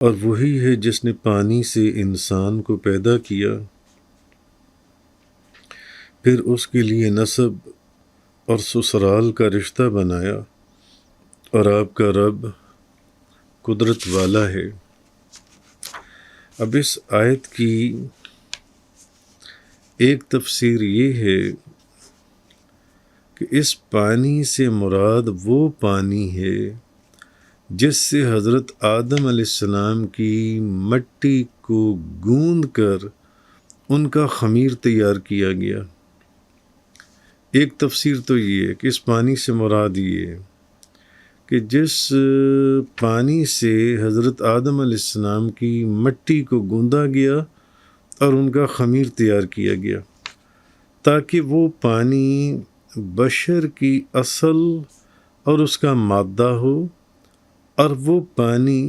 اور وہی ہے جس نے پانی سے انسان کو پیدا کیا، پھر اس کے لیے نسب اور سسرال کا رشتہ بنایا، اور آپ کا رب قدرت والا ہے۔ اب اس آیت کی ایک تفسیر یہ ہے کہ اس پانی سے مراد وہ پانی ہے جس سے حضرت آدم علیہ السلام کی مٹی کو گوندھ کر ان کا خمیر تیار کیا گیا۔ ایک تفسیر تو یہ ہے کہ اس پانی سے مراد یہ ہے کہ جس پانی سے حضرت آدم علیہ السلام کی مٹی کو گوندا گیا اور ان کا خمیر تیار کیا گیا، تاکہ وہ پانی بشر کی اصل اور اس کا مادہ ہو، اور وہ پانی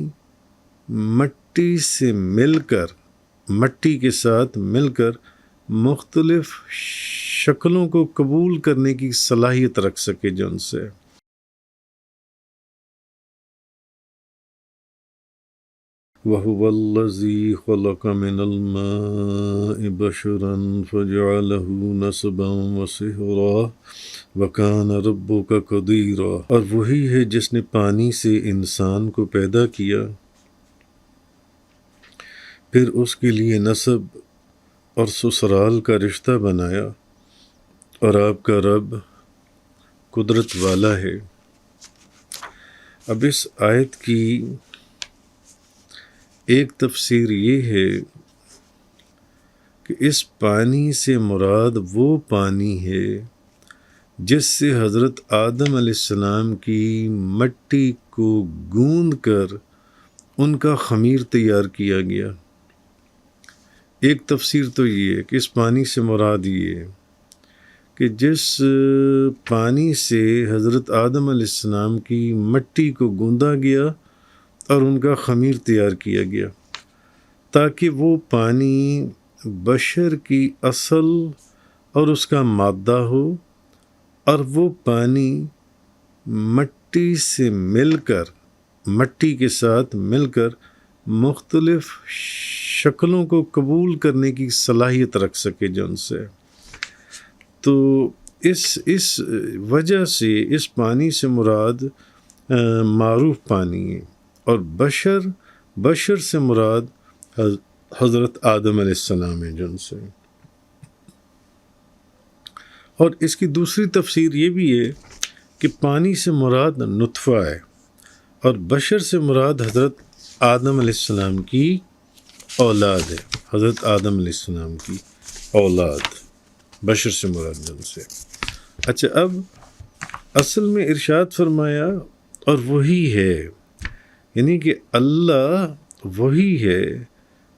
مٹی سے مل کر، مٹی کے ساتھ مل کر مختلف شکلوں کو قبول کرنے کی صلاحیت رکھ سکے جن سے۔ وَهُوَ الَّذِي خَلَقَ مِنَ الْمَاءِ بَشَرًا فَجَعَلَهُ نَسَبًا وَصِهْرًا وَكَانَ رَبُّكَ قَدِيرًا، اور وہی ہے جس نے پانی سے انسان کو پیدا کیا، پھر اس کے لیے نسب اور سسرال کا رشتہ بنایا، اور آپ کا رب قدرت والا ہے۔ اب اس آیت کی ایک تفسیر یہ ہے کہ اس پانی سے مراد وہ پانی ہے جس سے حضرت آدم علیہ السلام کی مٹی کو گوندھ کر ان کا خمیر تیار کیا گیا۔ ایک تفسیر تو یہ ہے کہ اس پانی سے مراد یہ ہے کہ جس پانی سے حضرت آدم علیہ السلام کی مٹی کو گوندا گیا اور ان کا خمیر تیار کیا گیا، تاکہ وہ پانی بشر کی اصل اور اس کا مادہ ہو، اور وہ پانی مٹی سے مل کر، مٹی کے ساتھ مل کر مختلف شکلوں کو قبول کرنے کی صلاحیت رکھ سکے جن سے۔ تو اس وجہ سے اس پانی سے مراد معروف پانی ہے، اور بشر سے مراد حضرت آدم علیہ السلام ہے جن سے۔ اور اس کی دوسری تفسیر یہ بھی ہے کہ پانی سے مراد نطفہ ہے، اور بشر سے مراد حضرت آدم علیہ السلام کی اولاد ہے، حضرت آدم علیہ السلام کی اولاد بشر سے مراد جن سے۔ اچھا، اب اصل میں ارشاد فرمایا اور وہی ہے، یعنی کہ اللہ وہی ہے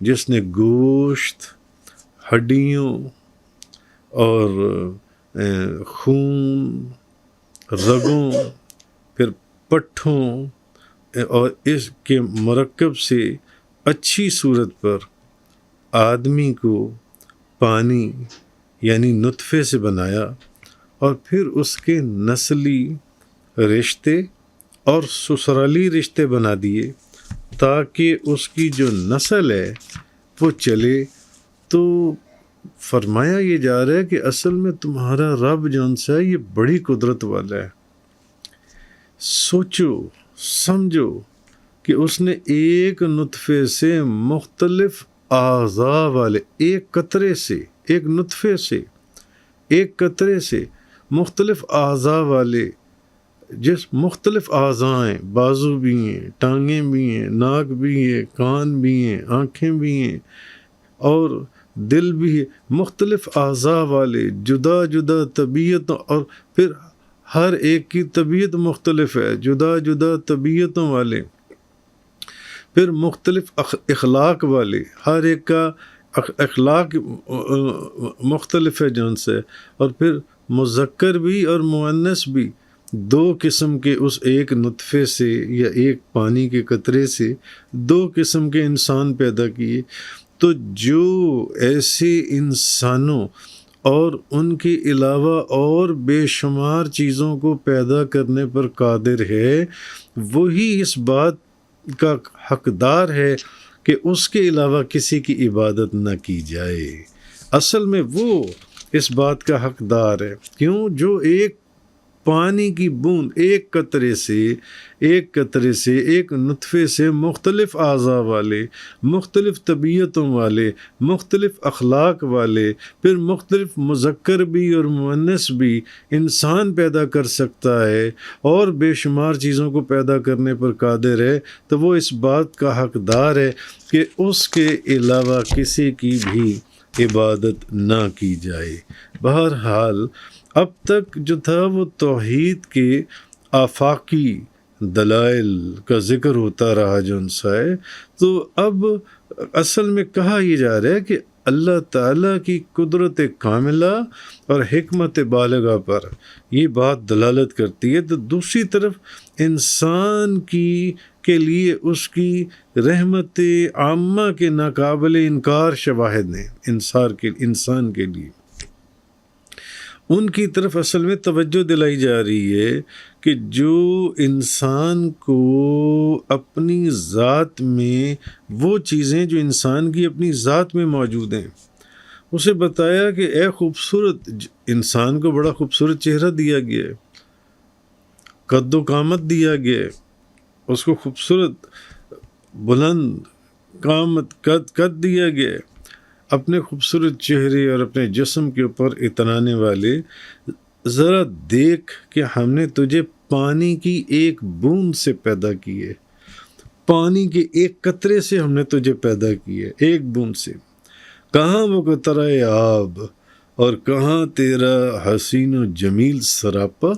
جس نے گوشت، ہڈیوں اور خون، رگوں، پھر پٹھوں اور اس کے مرکب سے اچھی صورت پر آدمی کو پانی یعنی نطفے سے بنایا، اور پھر اس کے نسلی رشتے اور سسرالی رشتے بنا دیے تاکہ اس کی جو نسل ہے وہ چلے۔ تو فرمایا یہ جا رہا ہے کہ اصل میں تمہارا رب جون سا ہے یہ بڑی قدرت والا ہے۔ سوچو سمجھو کہ اس نے ایک نطفے سے مختلف اعضاء والے، ایک قطرے سے، ایک نطفے سے، ایک قطرے سے مختلف اعضاء والے، جس مختلف اعضاء ہیں، بازو بھی ہیں، ٹانگیں بھی ہیں، ناک بھی ہے، کان بھی ہیں، آنکھیں بھی ہیں، اور دل بھی ہے، مختلف اعضاء والے، جدا جدا طبیعتوں، اور پھر ہر ایک کی طبیعت مختلف ہے، جدا جدا طبیعتوں والے، پھر مختلف اخلاق والے، ہر ایک کا اخلاق مختلف ہے جن سے، اور پھر مذکر بھی اور مؤنث بھی، دو قسم کے اس ایک نطفے سے یا ایک پانی کے قطرے سے دو قسم کے انسان پیدا کیے۔ تو جو ایسے انسانوں اور ان کے علاوہ اور بے شمار چیزوں کو پیدا کرنے پر قادر ہے، وہی اس بات کا حقدار ہے کہ اس کے علاوہ کسی کی عبادت نہ کی جائے۔ اصل میں وہ اس بات کا حقدار ہے، کیوں؟ جو ایک پانی کی بوند، ایک قطرے سے ایک نطفے سے مختلف اعضاء والے، مختلف طبیعتوں والے، مختلف اخلاق والے، پھر مختلف مذکر بھی اور مؤنث بھی انسان پیدا کر سکتا ہے اور بے شمار چیزوں کو پیدا کرنے پر قادر ہے، تو وہ اس بات کا حقدار ہے کہ اس کے علاوہ کسی کی بھی عبادت نہ کی جائے۔ بہرحال اب تک جو تھا وہ توحید کے آفاقی دلائل کا ذکر ہوتا رہا جو ان سے ہے، تو اب اصل میں کہا یہ جا رہا ہے کہ اللہ تعالیٰ کی قدرت کاملہ اور حکمت بالغہ پر یہ بات دلالت کرتی ہے، تو دوسری طرف انسان کے لیے اس کی رحمت عامہ کے ناقابل انکار شواہد ہیں انسان کے لیے۔ ان کی طرف اصل میں توجہ دلائی جا رہی ہے کہ جو انسان کو اپنی ذات میں وہ چیزیں جو انسان کی اپنی ذات میں موجود ہیں، اسے بتایا کہ اے خوبصورت، انسان کو بڑا خوبصورت چہرہ دیا گیا ہے، قد و قامت دیا گیا ہے، اس کو خوبصورت بلند قامت قد دیا گیا ہے۔ اپنے خوبصورت چہرے اور اپنے جسم کے اوپر اترانے والے، ذرا دیکھ کہ ہم نے تجھے پانی کی ایک بوند سے پیدا کی ہے، پانی کے ایک قطرے سے ہم نے تجھے پیدا کی ہے، ایک بوند سے۔ کہاں وہ قطرہ آب اور کہاں تیرا حسین و جمیل سراپا،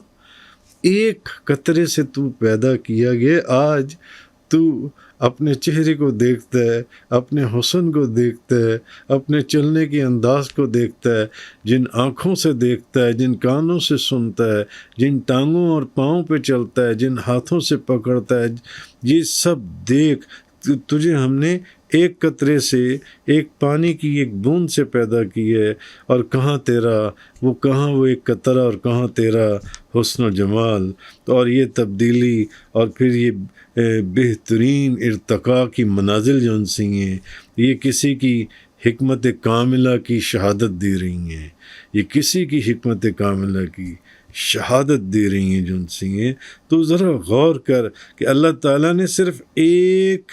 ایک قطرے سے تو پیدا کیا گیا۔ آج تو اپنے چہرے کو دیکھتا ہے، اپنے حسن کو دیکھتا ہے، اپنے چلنے کے انداز کو دیکھتا ہے، جن آنکھوں سے دیکھتا ہے، جن کانوں سے سنتا ہے، جن ٹانگوں اور پاؤں پہ چلتا ہے، جن ہاتھوں سے پکڑتا ہے، یہ سب دیکھ تجھے ہم نے ایک قطرے سے، ایک پانی کی ایک بوند سے پیدا کی ہے، اور کہاں وہ ایک قطرہ اور کہاں تیرا حسن و جمال، اور یہ تبدیلی اور پھر یہ بہترین ارتقاء کی منازل جو ان سی ہیں، یہ کسی کی حکمت کاملہ کی شہادت دے رہی ہیں، یہ کسی کی حکمت کاملہ کی شہادت دے رہی ہیں جو ان سی ہیں۔ تو ذرا غور کر کہ اللہ تعالیٰ نے صرف ایک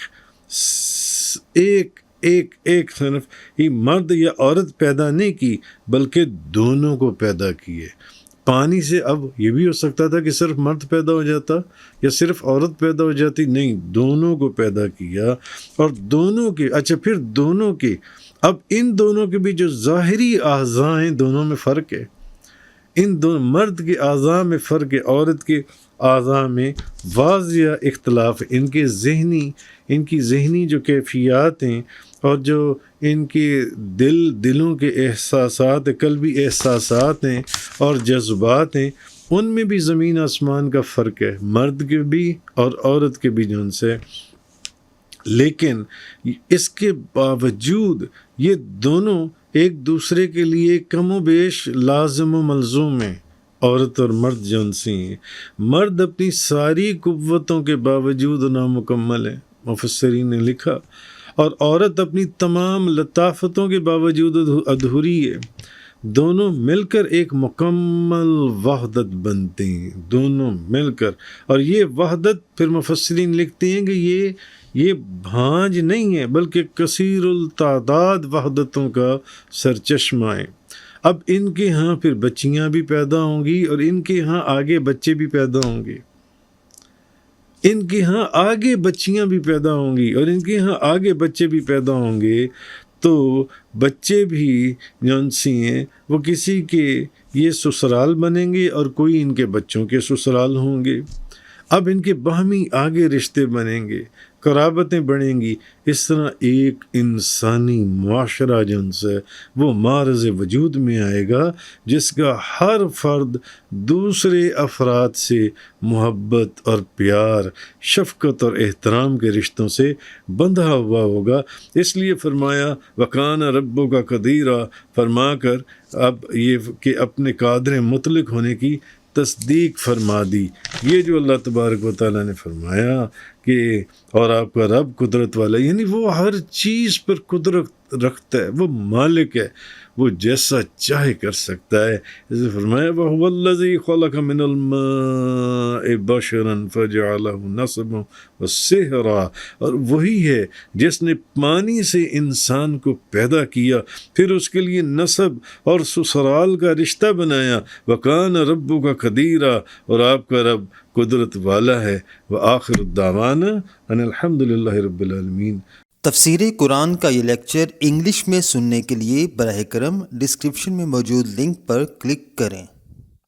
صنف ہی مرد یا عورت پیدا نہیں کی، بلکہ دونوں کو پیدا کیے۔ پانی سے اب یہ بھی ہو سکتا تھا کہ صرف مرد پیدا ہو جاتا یا صرف عورت پیدا ہو جاتی، نہیں، دونوں کو پیدا کیا، اور دونوں کے پھر دونوں کے اب ان دونوں کے بھی جو ظاہری اعضاء ہیں، دونوں میں فرق ہے، ان دونوں مرد کے اعضاء میں فرق ہے، عورت کے اعضاء میں واضح اختلاف ہے۔ ان کی ذہنی جو کیفیات ہیں اور جو ان کے دلوں کے احساسات، قلبی احساسات ہیں اور جذبات ہیں، ان میں بھی زمین آسمان کا فرق ہے، مرد کے بھی اور عورت کے بھی جن سے۔ لیکن اس کے باوجود یہ دونوں ایک دوسرے کے لیے کم و بیش لازم و ملزوم ہیں، عورت اور مرد جن سے ہیں۔ مرد اپنی ساری قوتوں کے باوجود نامکمل ہے، مفسرین نے لکھا، اور عورت اپنی تمام لطافتوں کے باوجود ادھوری ہے۔ دونوں مل کر ایک مکمل وحدت بنتے ہیں، دونوں مل کر، اور یہ وحدت پھر مفسرین لکھتے ہیں کہ یہ بھانج نہیں ہے، بلکہ کثیر التعداد وحدتوں کا سرچشمہ ہے۔ اب ان کے ہاں پھر بچیاں بھی پیدا ہوں گی، اور ان کے ہاں آگے بچے بھی پیدا ہوں گے، ان کے ہاں آگے بچیاں بھی پیدا ہوں گی، اور ان کے ہاں آگے بچے بھی پیدا ہوں گے۔ تو بچے بھی جون سی ہیں وہ کسی کے یہ سسرال بنیں گے، اور کوئی ان کے بچوں کے سسرال ہوں گے۔ اب ان کے باہمی آگے رشتے بنیں گے، قرابتیں بڑھیں گی۔ اس طرح ایک انسانی معاشرہ جن سے وہ معرض وجود میں آئے گا، جس کا ہر فرد دوسرے افراد سے محبت اور پیار، شفقت اور احترام کے رشتوں سے بندھا ہوا ہوگا۔ اس لیے فرمایا وَقَانَ رَبُّكَ قَدِيرًا، فرما کر اب یہ کہ اپنے قادر مطلق ہونے کی تصدیق فرما دی۔ یہ جو اللہ تبارک و تعالیٰ نے فرمایا کہ اور آپ کا رب قدرت والا، یعنی وہ ہر چیز پر قدرت رکھتا ہے، وہ مالک ہے، وہ جیسا چاہے کر سکتا ہے. جیسے فرمایا وَهُوَ الَّذِي خَلَقَ مِنَ الْمَاءِ بَشَرًا فَجَعَلَهُ نَسَبًا وَسِحْرًا، اور وہی ہے جس نے پانی سے انسان کو پیدا کیا، پھر اس کے لیے نسب اور سسرال کا رشتہ بنایا. وَكَانَ رَبُّكَ قَدِيرًا، اور آپ کا رب قدرت والا ہے. وآخر الدعوانا ان الحمد للہ رب العالمین. تفسیر قرآن کا یہ لیکچر انگلش میں سننے کے لیے براہ کرم ڈسکرپشن میں موجود لنک پر کلک کریں.